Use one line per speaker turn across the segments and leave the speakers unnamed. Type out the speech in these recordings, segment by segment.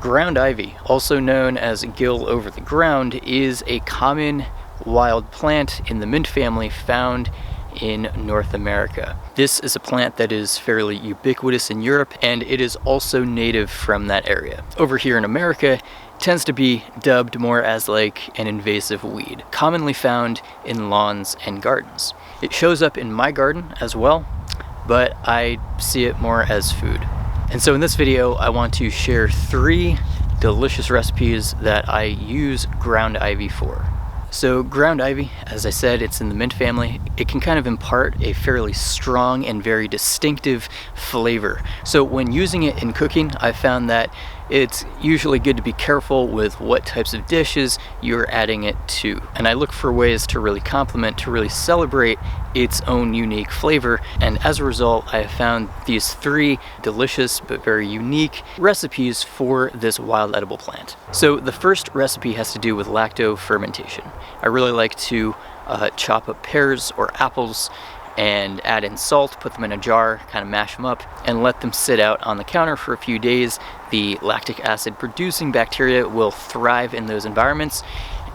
Ground ivy, also known as Gill-Over-the-Ground, is a common wild plant in the mint family found in North America. This is a plant that is fairly ubiquitous in Europe, and it is also native from that area. Over here in America, it tends to be dubbed more as like an invasive weed, commonly found in lawns and gardens. It shows up in my garden as well, but I see it more as food. And so in this video, I want to share 3 delicious recipes that I use ground ivy for. So ground ivy, as I said, it's in the mint family. It can kind of impart a fairly strong and very distinctive flavor. So when using it in cooking, I found that it's usually good to be careful with what types of dishes you're adding it to. And I look for ways to really complement, to really celebrate its own unique flavor. And as a result, I have found these 3 delicious but very unique recipes for this wild edible plant. So the first recipe has to do with lacto-fermentation. I really like to chop up pears or apples and add in salt, put them in a jar, kind of mash them up, and let them sit out on the counter for a few days. The lactic acid producing bacteria will thrive in those environments,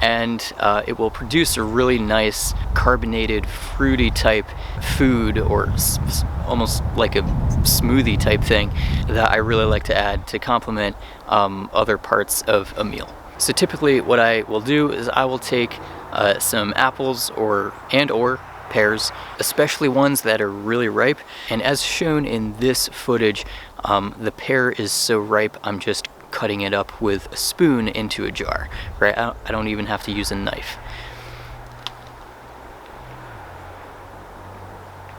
and it will produce a really nice carbonated, fruity type food, or almost like a smoothie type thing that I really like to add to complement other parts of a meal. So typically what I will do is I will take some apples or pears, especially ones that are really ripe, and as shown in this footage, the pear is so ripe I'm just cutting it up with a spoon into a jar, right? I don't even have to use a knife.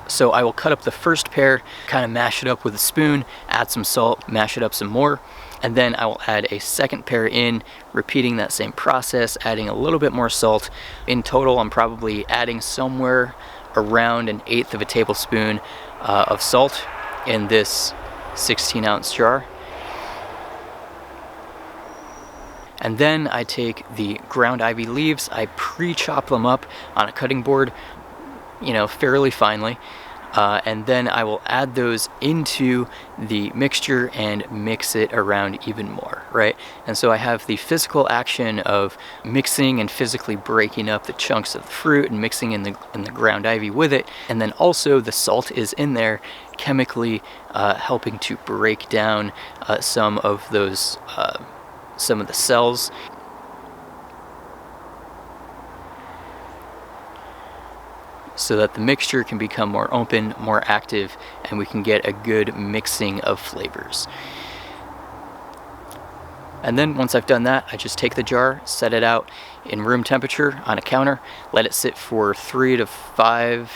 So I will cut up the first pear, kind of mash it up with a spoon, add some salt, mash it up some more, and then I will add a second pear in, repeating that same process, adding a little bit more salt. In total, I'm probably adding somewhere around 1/8 of a tablespoon of salt in this 16-ounce jar. And then I take the ground ivy leaves, I pre-chop them up on a cutting board, fairly finely. And then I will add those into the mixture and mix it around even more, right? And so I have the physical action of mixing and physically breaking up the chunks of the fruit and mixing in the ground ivy with it. And then also the salt is in there, chemically helping to break down some of the cells. So that the mixture can become more open, more active, and we can get a good mixing of flavors. And then once I've done that, I just take the jar, set it out in room temperature on a counter, let it sit for 3 to 5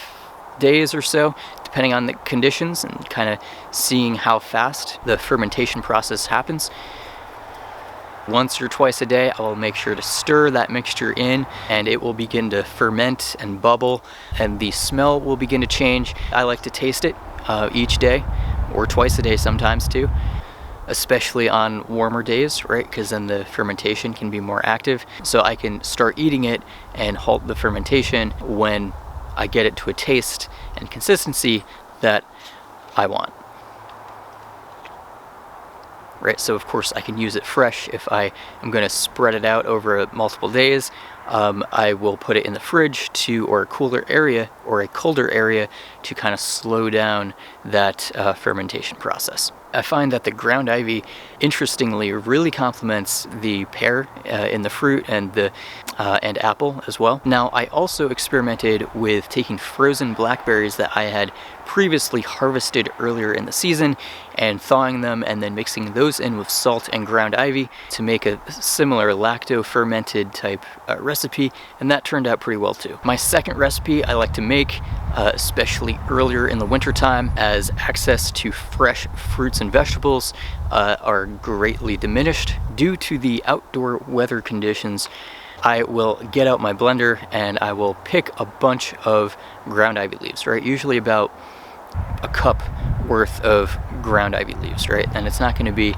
days or so, depending on the conditions, and kind of seeing how fast the fermentation process happens. Once or twice a day, I will make sure to stir that mixture in, and it will begin to ferment and bubble, and the smell will begin to change. I like to taste it each day, or twice a day sometimes too, especially on warmer days, right? Because then the fermentation can be more active. So I can start eating it and halt the fermentation when I get it to a taste and consistency that I want. Right, so of course I can use it fresh. If I am going to spread it out over multiple days, I will put it in the fridge or a cooler area or a colder area to kind of slow down that fermentation process. I find that the ground ivy, interestingly, really complements the pear in the fruit and apple as well. Now, I also experimented with taking frozen blackberries that I had previously harvested earlier in the season and thawing them and then mixing those in with salt and ground ivy to make a similar lacto-fermented type recipe, and that turned out pretty well too. My second recipe I like to make, especially earlier in the wintertime, as access to fresh fruits and vegetables are greatly diminished due to the outdoor weather conditions. I will get out my blender and I will pick a bunch of ground ivy leaves, right? Usually about a cup worth of ground ivy leaves, right? And it's not going to be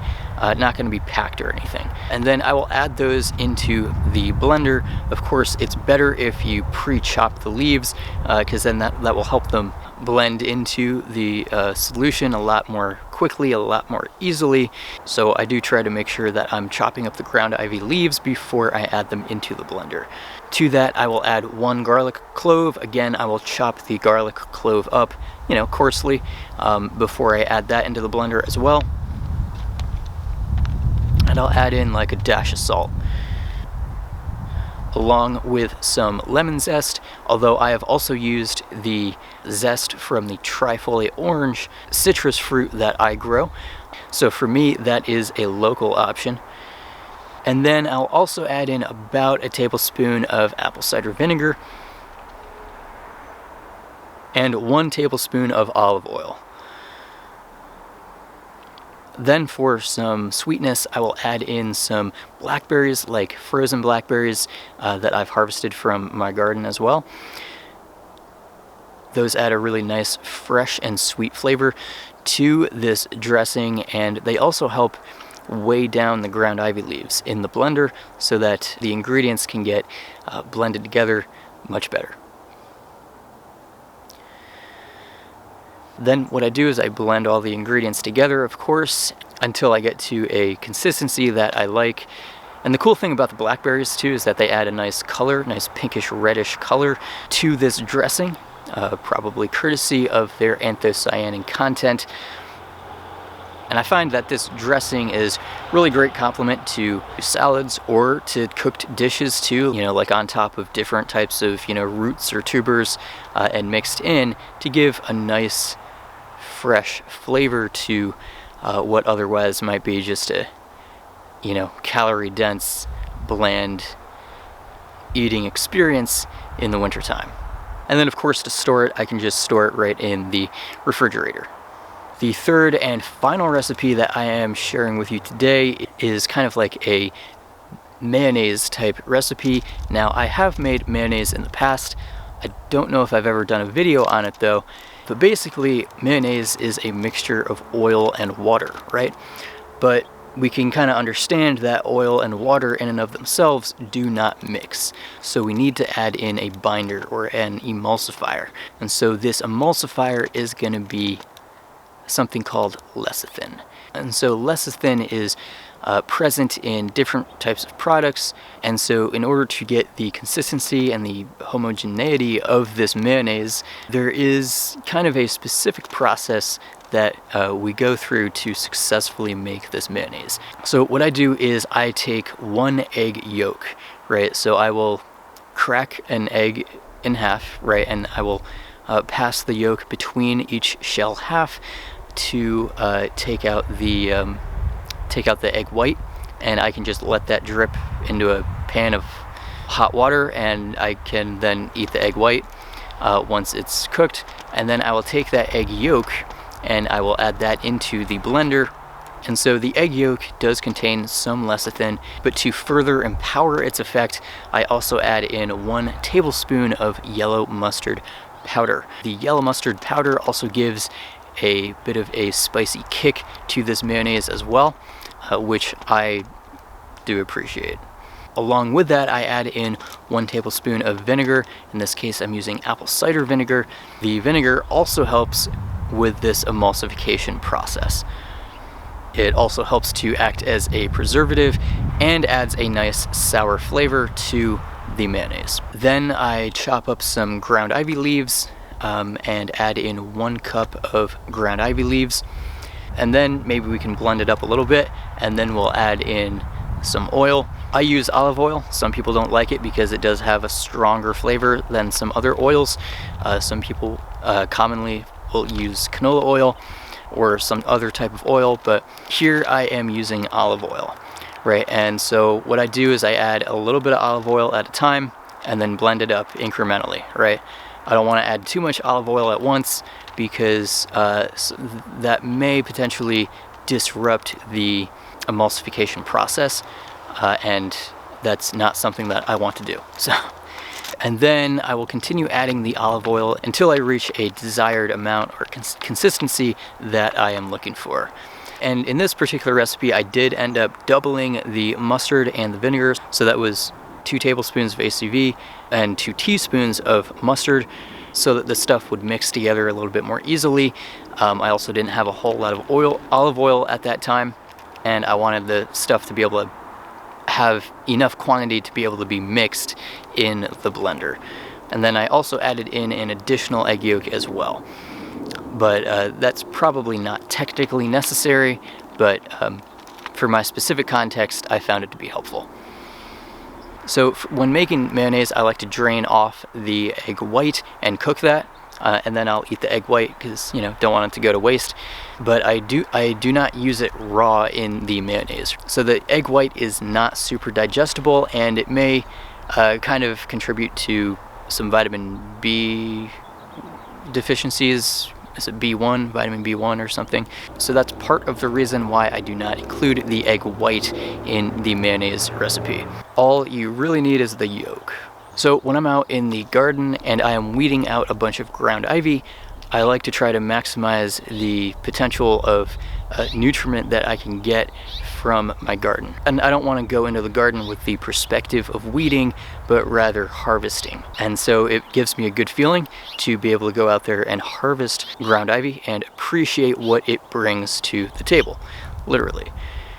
packed or anything. And then I will add those into the blender. Of course, it's better if you pre-chop the leaves, because then that will help them blend into the solution a lot more quickly quickly, a lot more easily. So I do try to make sure that I'm chopping up the ground ivy leaves before I add them into the blender. To that, I will add 1 garlic clove. Again, I will chop the garlic clove up, coarsely, before I add that into the blender as well. And I'll add in like a dash of salt, along with some lemon zest, although I have also used the zest from the trifoliate orange citrus fruit that I grow. So for me, that is a local option. And then I'll also add in about a tablespoon of apple cider vinegar and 1 tablespoon of olive oil. Then for some sweetness, I will add in some blackberries, like frozen blackberries that I've harvested from my garden as well. Those add a really nice fresh and sweet flavor to this dressing, and they also help weigh down the ground ivy leaves in the blender so that the ingredients can get blended together much better. Then what I do is I blend all the ingredients together, of course, until I get to a consistency that I like. And the cool thing about the blackberries too is that they add a nice color, nice pinkish reddish color to this dressing, probably courtesy of their anthocyanin content. And I find that this dressing is really great complement to salads or to cooked dishes too, like on top of different types of, roots or tubers, and mixed in to give a nice fresh flavor to what otherwise might be just a, calorie dense, bland eating experience in the wintertime. And then of course to store it, I can just store it right in the refrigerator. The third and final recipe that I am sharing with you today is kind of like a mayonnaise type recipe. Now I have made mayonnaise in the past. I don't know if I've ever done a video on it though, but basically mayonnaise is a mixture of oil and water, right? But we can kind of understand that oil and water in and of themselves do not mix. So we need to add in a binder or an emulsifier. And so this emulsifier is going to be something called lecithin. And so lecithin is present in different types of products, and so in order to get the consistency and the homogeneity of this mayonnaise, there is kind of a specific process that we go through to successfully make this mayonnaise. So what I do is I take 1 egg yolk, right? So I will crack an egg in half, right? And I will pass the yolk between each shell half to take out the egg white, and I can just let that drip into a pan of hot water, and I can then eat the egg white once it's cooked. And then I will take that egg yolk and I will add that into the blender. And so the egg yolk does contain some lecithin, but to further empower its effect, I also add in 1 tablespoon of yellow mustard powder. The yellow mustard powder also gives a bit of a spicy kick to this mayonnaise as well, which I do appreciate. Along with that, I add in 1 tablespoon of vinegar. In this case, I'm using apple cider vinegar. The vinegar also helps with this emulsification process. It also helps to act as a preservative and adds a nice sour flavor to the mayonnaise. Then I chop up some ground ivy leaves and add in 1 cup of ground ivy leaves. And then maybe we can blend it up a little bit, and then we'll add in some oil. I use olive oil. Some people don't like it because it does have a stronger flavor than some other oils. Some people commonly will use canola oil or some other type of oil, but here I am using olive oil, right? And so what I do is I add a little bit of olive oil at a time and then blend it up incrementally, right? I don't want to add too much olive oil at once because that may potentially disrupt the emulsification process, and that's not something that I want to do. And then I will continue adding the olive oil until I reach a desired amount or consistency that I am looking for. And in this particular recipe, I did end up doubling the mustard and the vinegar. So that was 2 tablespoons of ACV and 2 teaspoons of mustard. so that the stuff would mix together a little bit more easily. I also didn't have a whole lot of olive oil at that time, and I wanted the stuff to be able to have enough quantity to be able to be mixed in the blender. And then I also added in an additional egg yolk as well. But that's probably not technically necessary, but for my specific context, I found it to be helpful. So when making mayonnaise, I like to drain off the egg white and cook that, and then I'll eat the egg white because, you know, don't want it to go to waste. But I do not use it raw in the mayonnaise. So the egg white is not super digestible, and it may kind of contribute to some vitamin B deficiencies. Is it B1, vitamin B1 or something? So that's part of the reason why I do not include the egg white in the mayonnaise recipe. All you really need is the yolk. So when I'm out in the garden and I am weeding out a bunch of ground ivy, I like to try to maximize the potential of nutriment that I can get from my garden. And I don't want to go into the garden with the perspective of weeding, but rather harvesting. And so it gives me a good feeling to be able to go out there and harvest ground ivy and appreciate what it brings to the table, literally.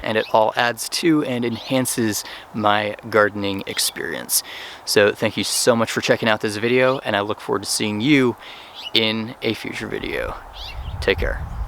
And it all adds to and enhances my gardening experience. So thank you so much for checking out this video, and I look forward to seeing you in a future video. Take care.